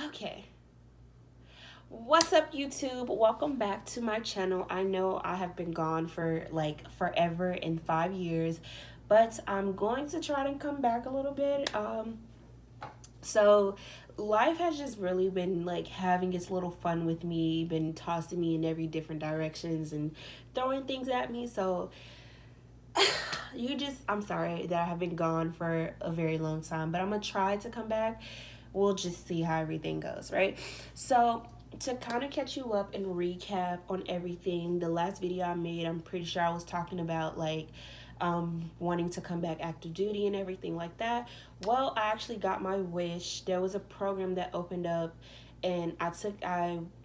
Okay. What's up, YouTube? Welcome back to my channel. I know I have been gone for like forever in 5 years, but I'm going to try to come back a little bit. So life has just really been like having its little fun with me, been tossing me in every different directions and throwing things at me. So I'm sorry that I have been gone for a very long time, but I'm gonna try to come back. We'll just see how everything goes, right? So, to kind of catch you up and recap on everything, the last video I made, I'm pretty sure I was talking about like wanting to come back active duty and everything like that. Well, I actually got my wish. There was a program that opened up, and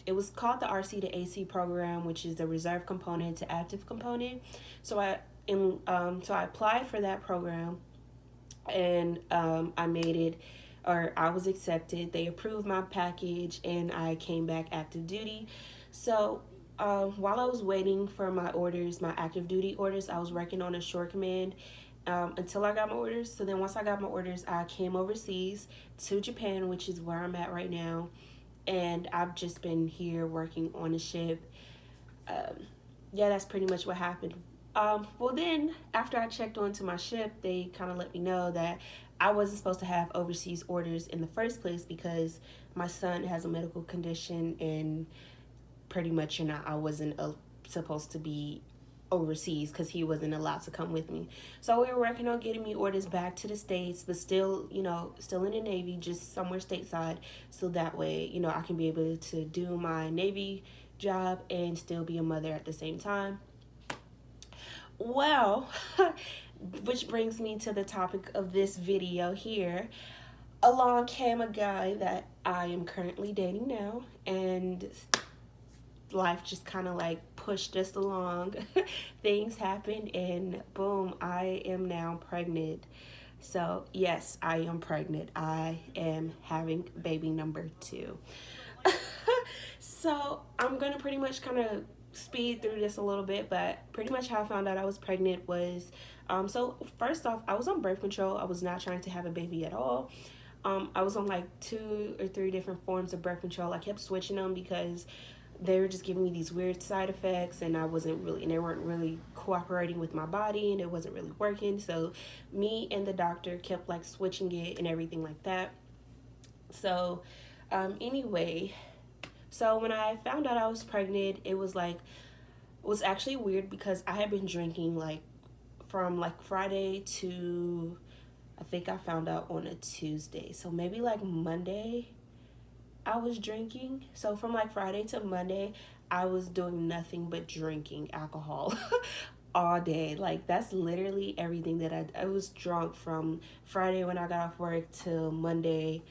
it was called the RC to AC program, which is the reserve component to active component. So I applied for that program, and I made it, or I was accepted. They approved my package, and I came back active duty. So while I was waiting for my orders, my active duty orders, I was working on a short command until I got my orders. So then once I got my orders, I came overseas to Japan, which is where I'm at right now. And I've just been here working on a ship. Um, yeah, that's pretty much what happened. Well, then after I checked onto my ship, they kind of let me know that I wasn't supposed to have overseas orders in the first place because my son has a medical condition, and pretty much, I wasn't supposed to be overseas because he wasn't allowed to come with me. So we were working on getting me orders back to the States, but still, still in the Navy, just somewhere stateside. So that way, I can be able to do my Navy job and still be a mother at the same time. Well, which brings me to the topic of this video here. Along came a guy that I am currently dating now, and life just kind of like pushed us along. Things happened, and boom, I am now pregnant. So, yes, I am pregnant. I am having baby number two. So, I'm going to pretty much kind of speed through this a little bit, but pretty much how I found out I was pregnant was so first off, I was on birth control. I was not trying to have a baby at all. I was on like 2 or 3 different forms of birth control. I kept switching them because they were just giving me these weird side effects, and they weren't really cooperating with my body, and it wasn't really working. So me and the doctor kept like switching it and everything like that. So anyway, so when I found out I was pregnant, it was actually weird because I had been drinking like from like Friday to, I think I found out on a Tuesday. So maybe like Monday I was drinking. So from like Friday to Monday, I was doing nothing but drinking alcohol all day. Like that's literally everything that I was drunk from Friday when I got off work till Monday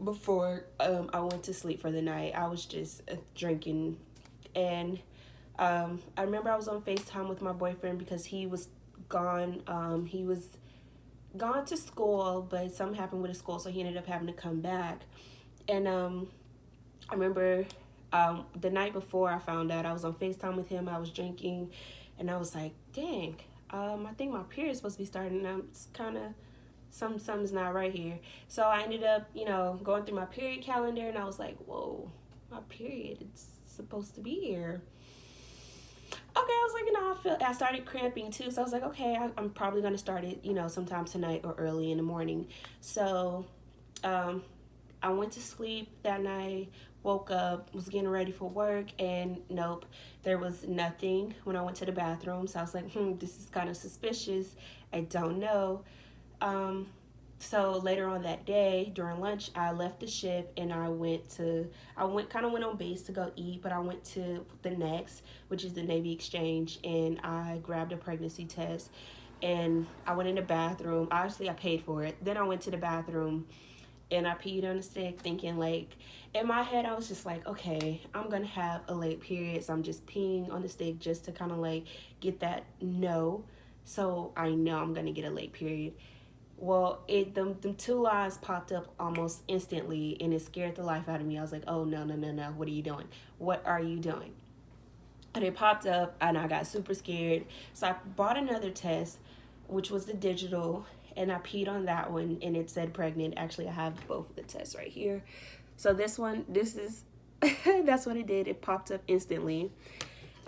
before I went to sleep for the night. I was just drinking. And I remember I was on FaceTime with my boyfriend because he was gone. He was gone to school, but something happened with his school, so he ended up having to come back. And I remember the night before I found out, I was on FaceTime with him. I was drinking, and I was like, dang, I think my period's supposed to be starting. I'm kind of, something's not right here. So I ended up, going through my period calendar, and I was like, whoa, my period, it's supposed to be here. Okay, I was like, I started cramping too. So I was like, okay, I'm probably going to start it, sometime tonight or early in the morning. So um, I went to sleep that night, woke up, was getting ready for work, and nope, there was nothing when I went to the bathroom. So I was like, this is kind of suspicious. I don't know. Um, so later on that day during lunch, I left the ship and I went on base to go eat, but I went to the next, which is the Navy Exchange, and I grabbed a pregnancy test, and I went in the bathroom. Obviously I paid for it. Then I went to the bathroom and I peed on the stick, thinking like, in my head I was just like, okay, I'm gonna have a late period, so I'm just peeing on the stick just to kind of like get that no, so I know I'm gonna get a late period. Well, them 2 lines popped up almost instantly, and it scared the life out of me. I was like, oh no, no, no, no, what are you doing? What are you doing? And it popped up, and I got super scared. So I bought another test, which was the digital, and I peed on that one and it said pregnant. Actually, I have both of the tests right here. So this one, this is, that's what it did. It popped up instantly.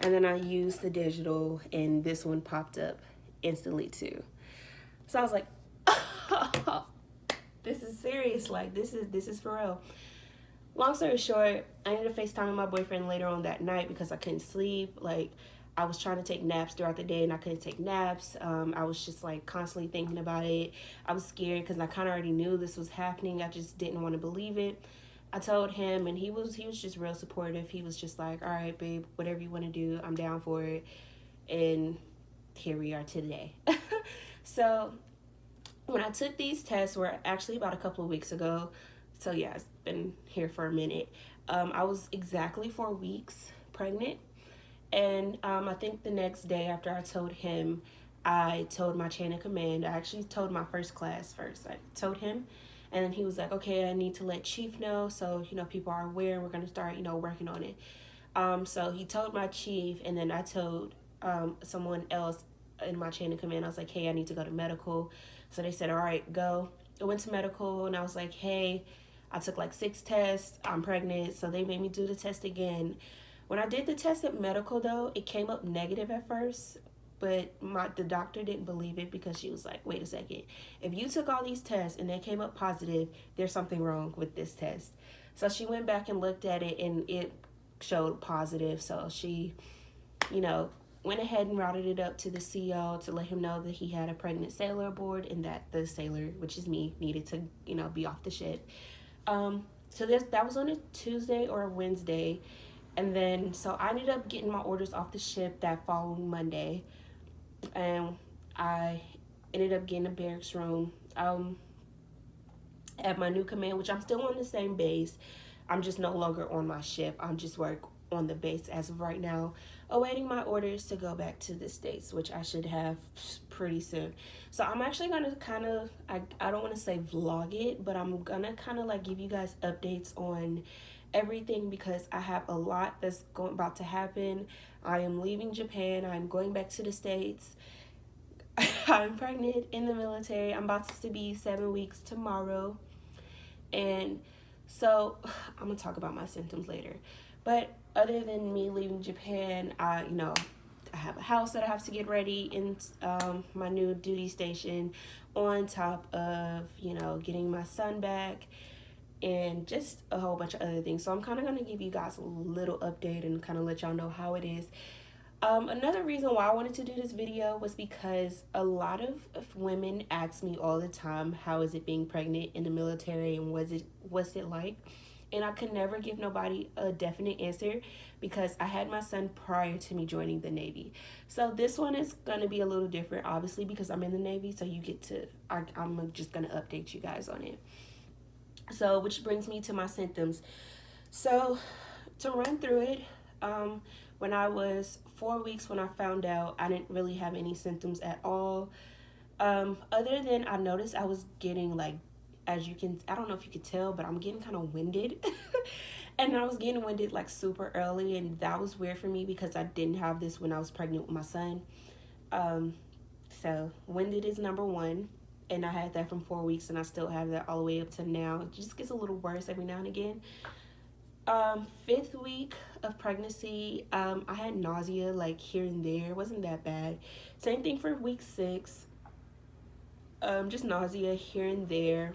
And then I used the digital and this one popped up instantly too. So I was like, oh, this is serious. Like, this is for real. Long story short, I ended up FaceTiming my boyfriend later on that night because I couldn't sleep. Like, I was trying to take naps throughout the day and I couldn't take naps. I was just like constantly thinking about it. I was scared because I kind of already knew this was happening. I just didn't want to believe it. I told him and he was just real supportive. He was just like, all right, babe, whatever you want to do, I'm down for it. And here we are today. So when I took these tests were actually about a couple of weeks ago. So yeah, it's been here for a minute. I was exactly 4 weeks pregnant. And I think the next day after I told him, I told my chain of command. I actually told my first class first. I told him, and then he was like, okay, I need to let Chief know so, people are aware. We're going to start, working on it. So he told my chief, and then I told someone else in my chain of command. I was like, hey, I need to go to medical. So they said, all right, go. I went to medical, and I was like, hey, I took like 6 tests. I'm pregnant. So they made me do the test again. When I did the test at medical, though, it came up negative at first, but the doctor didn't believe it because she was like, wait a second. If you took all these tests and they came up positive, there's something wrong with this test. So she went back and looked at it, and it showed positive. So she, went ahead and routed it up to the CO to let him know that he had a pregnant sailor aboard and that the sailor, which is me, needed to, be off the ship. So that was on a Tuesday or a Wednesday. And then, so I ended up getting my orders off the ship that following Monday. And I ended up getting a barracks room at my new command, which I'm still on the same base. I'm just no longer on my ship. I'm just work on the base as of right now, awaiting my orders to go back to the States, which I should have pretty soon. So I'm actually going to kind of, I don't want to say vlog it, but I'm going to kind of like give you guys updates on everything because I have a lot that's about to happen. I am leaving Japan. I'm going back to the States. I'm pregnant in the military. I'm about to be 7 weeks tomorrow. And so I'm going to talk about my symptoms later. But other than me leaving Japan, I have a house that I have to get ready in my new duty station on top of, getting my son back and just a whole bunch of other things. So I'm kind of going to give you guys a little update and kind of let y'all know how it is. Another reason why I wanted to do this video was because a lot of women ask me all the time, how is it being pregnant in the military and what's it like? And I could never give nobody a definite answer because I had my son prior to me joining the Navy. So this one is going to be a little different, obviously, because I'm in the Navy. So you get to, I'm just going to update you guys on it. So, which brings me to my symptoms. So, to run through it, when I was 4 weeks, when I found out, I didn't really have any symptoms at all. Other than I noticed I was getting like, as you can, I don't know if you could tell, but I'm getting kind of winded. And I was getting winded like super early, and that was weird for me because I didn't have this when I was pregnant with my son. So winded is number one. And I had that from 4 weeks, and I still have that all the way up to now. It just gets a little worse every now and again. 5th week of pregnancy, I had nausea like here and there. It wasn't that bad. Same thing for week 6. Just nausea here and there.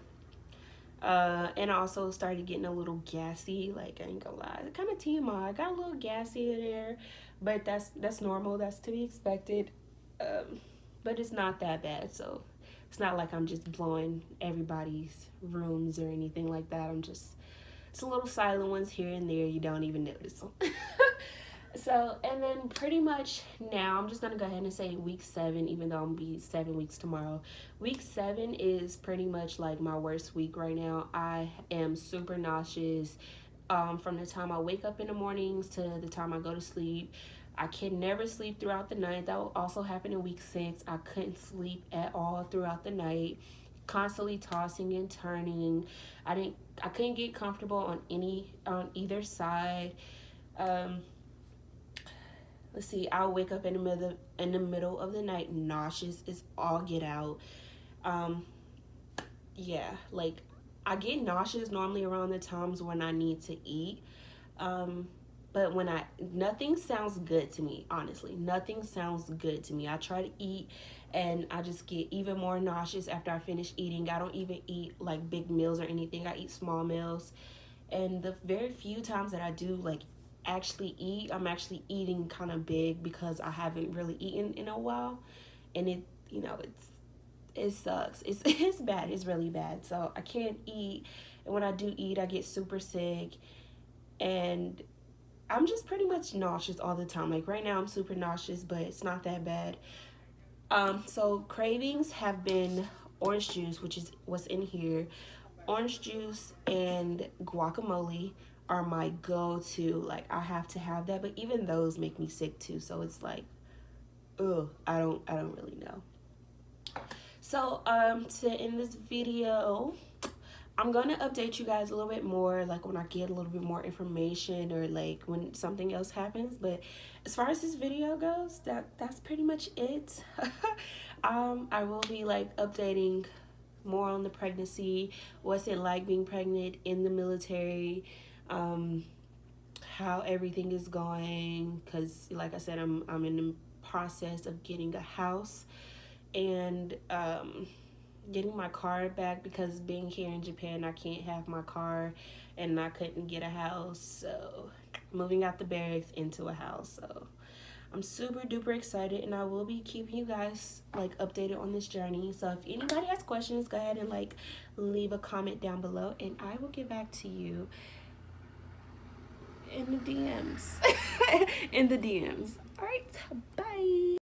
And I also started getting a little gassy. Like, I ain't gonna lie, kind of TMI. I got a little gassy in there, but that's normal. That's to be expected. But it's not that bad, so it's not like I'm just blowing everybody's rooms or anything like that. It's a little silent ones here and there. You don't even notice them. So, and then pretty much now, I'm just going to go ahead and say week 7, even though I'm going to be 7 weeks tomorrow. Week 7 is pretty much like my worst week right now. I am super nauseous from the time I wake up in the mornings to the time I go to sleep. I can never sleep throughout the night. That will also happen in week 6. I couldn't sleep at all throughout the night. Constantly tossing and turning. I couldn't get comfortable on either side. Let's see, I'll wake up in the middle of the night nauseous as all get out. yeah, like I get nauseous normally around the times when I need to eat. Um, but when nothing sounds good to me, honestly. Nothing sounds good to me. I try to eat and I just get even more nauseous after I finish eating. I don't even eat like big meals or anything. I eat small meals. And the very few times that I do like actually eat, I'm actually eating kind of big because I haven't really eaten in a while. And it sucks. It's bad. It's really bad. So I can't eat. And when I do eat, I get super sick. And I'm just pretty much nauseous all the time. Like right now, I'm super nauseous, but it's not that bad. So cravings have been orange juice, which is what's in here. Orange juice and guacamole are my go-to. Like I have to have that, but even those make me sick too. So it's like, ugh, I don't really know. So to end this video, I'm gonna update you guys a little bit more, like when I get a little bit more information or like when something else happens. But as far as this video goes, that's pretty much it. I will be like updating more on the pregnancy, what's it like being pregnant in the military, um, how everything is going. Cause like I said, I'm in the process of getting a house and getting my car back because being here in Japan, I can't have my car and I couldn't get a house. So, moving out the barracks into a house. So, I'm super duper excited and I will be keeping you guys like updated on this journey. So, if anybody has questions, go ahead and like leave a comment down below and I will get back to you in the DMs. In the DMs. All right, bye.